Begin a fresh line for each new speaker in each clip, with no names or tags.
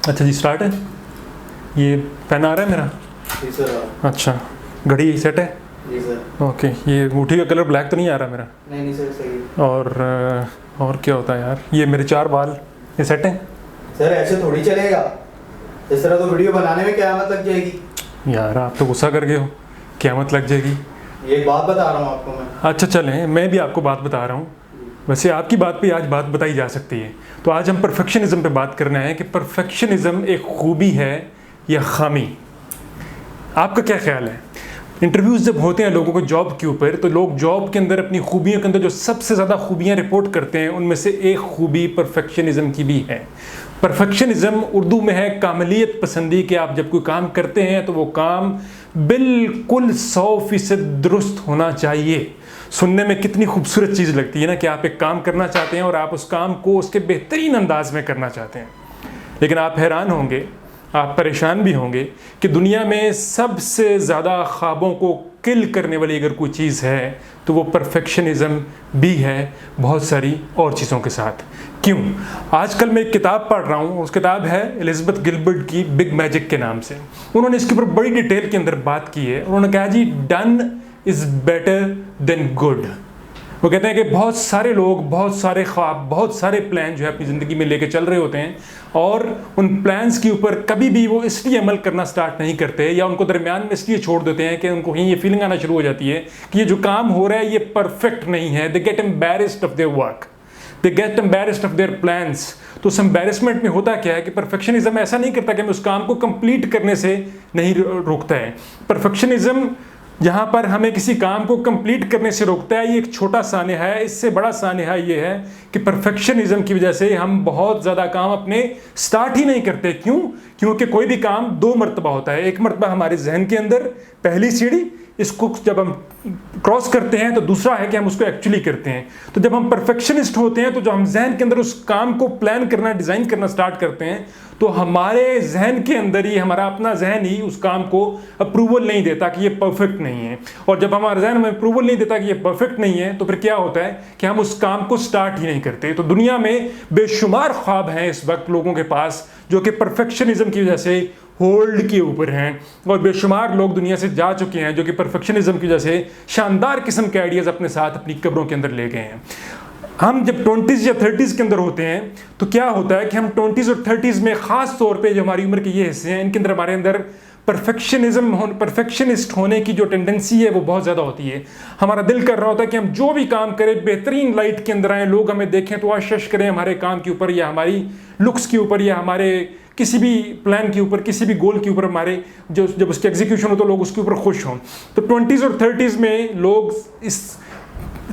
अच्छा जी, स्टार्ट है। ये पेन आ रहा है मेरा?
जी सर।
अच्छा, घड़ी सेट है?
जी सर।
ओके, ये अंगूठी का कलर ब्लैक तो नहीं आ रहा मेरा?
नहीं सर, सही।
और क्या होता है यार, ये मेरे 4 बाल ये सेट हैं?
सर ऐसे थोड़ी चलेगा, इस तरह तो वीडियो बनाने में क़यामत लग जाएगी।
यार आप तो गुस्सा कर गए हो, क़यामत लग जाएगी।
ये एक बात बता रहा हूँ आपको मैं।
अच्छा चलें, मैं भी आपको बात बता रहा हूँ। वैसे आपकी बात पे आज बात बताई जा सकती है। तो आज हम परफेक्शनिज्म पे बात करना है कि परफेक्शनिज्म एक खूबी है या खामी। आपका क्या ख्याल है? इंटरव्यूज़ जब होते हैं लोगों को जॉब के ऊपर, तो लोग जॉब के अंदर अपनी खूबियों के अंदर जो सबसे ज़्यादा खूबियाँ रिपोर्ट करते हैं, उनमें से एक खूबी परफेक्शनिज्म की भी है। परफेक्शनिज्म उर्दू में है कामलियत पसंदी, कि आप जब कोई काम करते हैं तो वो काम बिल्कुल 100% दुरुस्त होना चाहिए। सुनने में कितनी खूबसूरत चीज़ लगती है ना, कि आप एक काम करना चाहते हैं और आप उस काम को उसके बेहतरीन अंदाज में करना चाहते हैं। लेकिन आप हैरान होंगे, आप परेशान भी होंगे कि दुनिया में सबसे ज़्यादा ख्वाबों को किल करने वाली अगर कोई चीज़ है तो वो परफेक्शनिज्म भी है, बहुत सारी और चीज़ों के साथ। क्यों? आजकल मैं एक किताब पढ़ रहा हूँ, उस किताब है एलिजाबेथ गिलबर्ट की, बिग मैजिक के नाम से। उन्होंने इसके ऊपर बड़ी डिटेल के अंदर बात की है। उन्होंने कहा ji, done is better than good. वो कहते हैं कि बहुत सारे लोग बहुत सारे ख्वाब, बहुत सारे प्लान जो है अपनी ज़िंदगी में लेके चल रहे होते हैं, और उन प्लान्स के ऊपर कभी भी वो इसलिए अमल करना स्टार्ट नहीं करते, या उनको दरमियान में इसलिए छोड़ देते हैं कि उनको कहीं ये फीलिंग आना शुरू हो जाती है कि ये जो काम हो रहा है ये परफेक्ट नहीं है। They get embarrassed of their work, they get embarrassed of their plans. तो उस एम्बैरेसमेंट में होता क्या है कि परफेक्शनिज्म ऐसा नहीं करता कि हमें उस काम को कंप्लीट करने से नहीं रोकता है। परफेक्शनिज्म यहाँ पर हमें किसी काम को कंप्लीट करने से रोकता है। ये एक छोटा सान्या है। इससे बड़ा सान्या ये है कि परफेक्शनिज्म की वजह से हम बहुत ज़्यादा काम अपने स्टार्ट ही नहीं करते। क्यों? क्योंकि कोई भी काम 2 मरतबा होता है। एक मरतबा हमारे जहन के अंदर, पहली सीढ़ी, इसको जब हम क्रॉस करते हैं, तो दूसरा है कि हम उसको एक्चुअली करते हैं। तो जब हम परफेक्शनिस्ट होते हैं, तो जो हम जहन के अंदर उस काम को प्लान करना, डिज़ाइन करना स्टार्ट करते हैं, तो हमारे जहन के अंदर ही, हमारा अपना जहन ही उस काम को अप्रूवल नहीं देता कि ये परफेक्ट नहीं है। और जब हमारा जहन हमें अप्रूवल नहीं देता कि ये परफेक्ट नहीं है, तो फिर क्या होता है कि हम उस काम को स्टार्ट ही नहीं करते। तो दुनिया में बेशुमार ख्वाब हैं इस वक्त लोगों के पास, जो कि परफेक्शनिज्म की वजह से होल्ड के ऊपर हैं, और बेशुमार लोग दुनिया से जा चुके हैं जो कि परफेक्शनिज्म की वजह से शानदार किस्म के आइडियाज़ अपने साथ अपनी कब्रों के अंदर ले गए हैं। हम जब 20s या 30s के अंदर होते हैं, तो क्या होता है कि हम 20s और 30s में ख़ास तौर पे जो हमारी उम्र के ये हिस्से हैं, इनके अंदर हमारे अंदर परफेक्शनिस्ट होने की जो टेंडेंसी है वो बहुत ज़्यादा होती है। हमारा दिल कर रहा होता है कि हम जो भी काम करें बेहतरीन लाइट के अंदर आएँ, लोग हमें देखें तो आश्चर्य करें हमारे काम के ऊपर, या हमारी लुक्स के ऊपर, या हमारे किसी भी प्लान के ऊपर, किसी भी गोल के ऊपर, हमारे जो जब उसकी एग्जीक्यूशन हो तो लोग उसके ऊपर खुश हों। तो 20s और 30s में लोग इस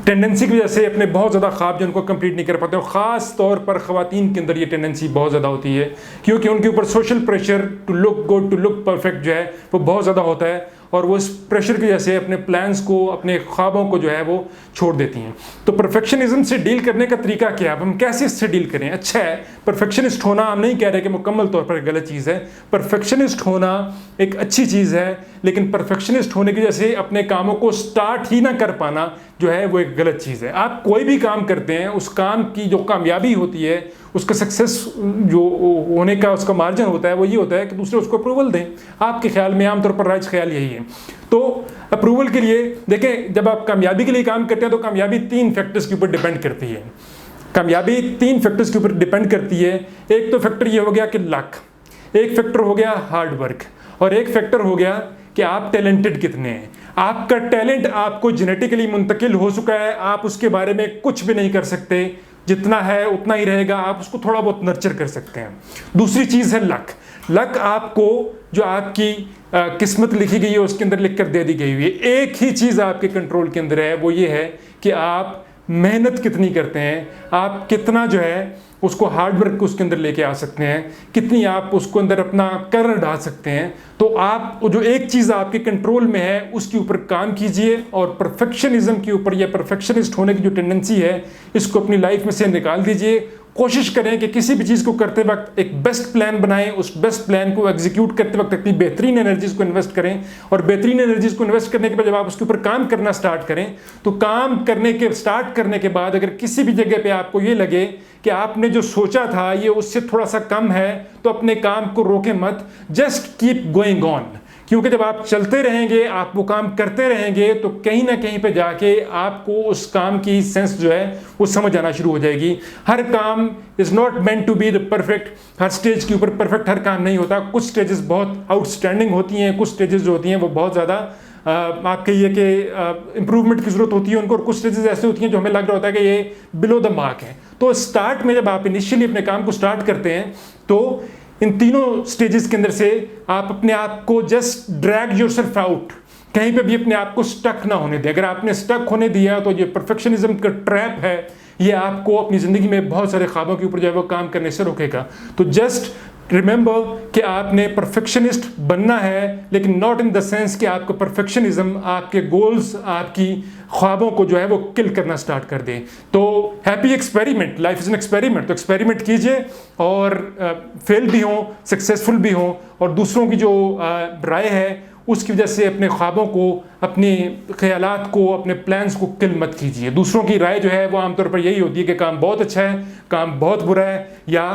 टेंडेंसी की वजह से अपने बहुत ज़्यादा ख्वाब जो उनको कंप्लीट नहीं कर पाते, और ख़ास तौर पर ख़वातीन के अंदर ये टेंडेंसी बहुत ज़्यादा होती है, क्योंकि उनके ऊपर social pressure to look good, to look perfect जो है वो बहुत ज़्यादा होता है, और वो इस प्रेशर की वजह से अपने प्लान्स को, अपने ख्वाबों को जो है वो छोड़ देती हैं। तो परफेक्शनिज्म से डील करने का तरीका क्या है? अब हम कैसे इससे डील करें? अच्छा है, परफेक्शनिस्ट होना, हम नहीं कह रहे कि मुकम्मल तौर पर गलत चीज़ है। परफेक्शनिस्ट होना एक अच्छी चीज़ है, लेकिन परफेक्शनिस्ट होने की वजह से अपने कामों को स्टार्ट ही ना कर पाना जो है वो एक गलत चीज़ है। आप कोई भी काम करते हैं, उस काम की जो कामयाबी होती है, उसका सक्सेस जो होने का उसका मार्जिन होता है, वो ये होता है कि दूसरे उसको अप्रूवल दें। आपके ख्याल में आमतौर पर राइज ख्याल यही है। तो अप्रूवल के लिए देखें, जब आप कामयाबी के लिए काम करते हैं तो कामयाबी 3 फैक्टर्स के ऊपर डिपेंड करती है। कामयाबी 3 फैक्टर्स के ऊपर डिपेंड करती है। एक तो फैक्टर ये हो गया कि लक, एक फैक्टर हो गया हार्ड वर्क, और एक फैक्टर हो गया कि आप टैलेंटेड कितने हैं। आपका टैलेंट आपको जेनेटिकली मुंतकिल हो चुका है, आप उसके बारे में कुछ भी नहीं कर सकते, जितना है उतना ही रहेगा, आप उसको थोड़ा बहुत नर्चर कर सकते हैं। दूसरी चीज़ है लक। लक आपको जो आपकी किस्मत लिखी गई है उसके अंदर लिख कर दे दी गई हुई है। एक ही चीज़ आपके कंट्रोल के अंदर है, वो ये है कि आप मेहनत कितनी करते हैं, आप कितना जो है उसको हार्ड वर्क को उसके अंदर लेके आ सकते हैं, कितनी आप उसको अंदर अपना कर डाल सकते हैं। तो आप जो एक चीज़ आपके कंट्रोल में है उसके ऊपर काम कीजिए, और परफेक्शनिज्म के ऊपर या परफेक्शनिस्ट होने की जो टेंडेंसी है इसको अपनी लाइफ में से निकाल दीजिए। कोशिश करें कि किसी भी चीज़ को करते वक्त एक बेस्ट प्लान बनाएं, उस बेस्ट प्लान को एग्जीक्यूट करते वक्त अपनी बेहतरीन एनर्जीज को इन्वेस्ट करें, और बेहतरीन एनर्जीज को इन्वेस्ट करने के बाद जब आप उसके ऊपर काम करना स्टार्ट करें, तो काम करने के स्टार्ट करने के बाद अगर किसी भी जगह पे आपको ये लगे कि आपने जो सोचा था ये उससे थोड़ा सा कम है, तो अपने काम को रोके मत, जस्ट कीप गोइंग ऑन। क्योंकि जब आप चलते रहेंगे, आप वो काम करते रहेंगे, तो कहीं ना कहीं पे जाके आपको उस काम की सेंस जो है वो समझ आना शुरू हो जाएगी। हर काम is not meant to be the perfect. हर स्टेज के ऊपर परफेक्ट हर काम नहीं होता। कुछ स्टेजेस बहुत आउटस्टैंडिंग होती हैं, कुछ स्टेजेस जो होती हैं वो बहुत ज़्यादा आप कहिए कि इम्प्रूवमेंट की ज़रूरत होती है उनको, और कुछ स्टेजेस ऐसे होती हैं जो हमें लग रहा होता है कि ये बिलो द मार्क है। तो स्टार्ट में जब आप इनिशियली अपने काम को स्टार्ट करते हैं, तो इन तीनों स्टेजेस के अंदर से आप अपने आप को जस्ट ड्रैग योरसेल्फ आउट, कहीं पे भी अपने आप को स्टक ना होने दें। अगर आपने स्टक होने दिया तो ये परफेक्शनिज्म का ट्रैप है, ये आपको अपनी ज़िंदगी में बहुत सारे ख्वाबों के ऊपर जो है वो काम करने से रोकेगा। तो जस्ट रिमेंबर कि आपने परफेक्शनिस्ट बनना है, लेकिन नॉट इन द सेंस कि आपका परफेक्शनिज्म आपके गोल्स, आपकी ख्वाबों को जो है वो किल करना स्टार्ट कर दे। तो happy experiment, life is an experiment. तो एक्सपेरिमेंट कीजिए, और फेल भी हों, सक्सेसफुल भी हों, और दूसरों की जो राय है उसकी वजह से अपने ख्वाबों को, अपने ख्यालात को, अपने प्लान्स को किल मत कीजिए। दूसरों की राय जो है वो आमतौर पर यही होती है कि काम बहुत अच्छा है, काम बहुत बुरा है, या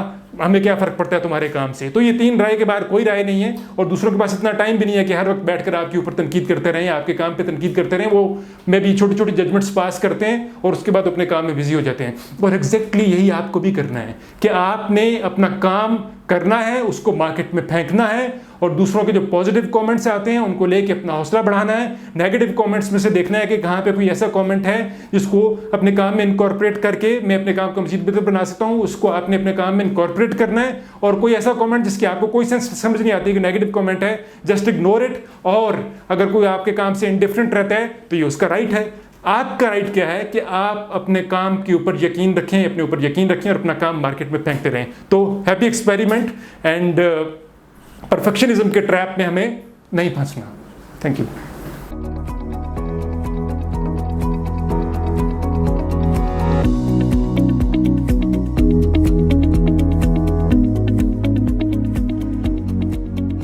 हमें क्या फ़र्क पड़ता है तुम्हारे काम से। तो ये तीन राय के बाहर कोई राय नहीं है, और दूसरों के पास इतना टाइम भी नहीं है कि हर वक्त बैठकर आपके ऊपर तनकीद करते रहें, आपके काम पे तनकीद करते रहें। वो मे भी छोटी छोटी जजमेंट्स पास करते हैं और उसके बाद अपने काम में बिजी हो जाते हैं। और एग्जैक्टली यही आपको भी करना है कि आपने अपना काम करना है, उसको मार्केट में फेंकना है, और दूसरों के जो पॉजिटिव कमेंट्स आते हैं उनको लेके अपना हौसला बढ़ाना है। नेगेटिव कमेंट्स में से देखना है कि कहाँ पे कोई ऐसा कमेंट है जिसको अपने काम में इनकॉर्पोरेट करके मैं अपने काम को मज़ीद बेहतर बना सकता हूँ, उसको आपने अपने काम में इनकॉर्पोरेट करना है। और कोई ऐसा कमेंट जिसकी आपको कोई सेंस समझ नहीं आती कि नेगेटिव कमेंट है, जस्ट इग्नोर इट। और अगर कोई आपके काम से इंडिफरेंट रहता है तो ये उसका राइट है। आपका राइट क्या है कि आप अपने काम के ऊपर यकीन रखें, अपने ऊपर यकीन रखें, और अपना काम मार्केट में फेंकते रहें। तो हैप्पी एक्सपेरिमेंट, एंड परफेक्शनिज्म के ट्रैप में हमें नहीं फंसना। Thank you.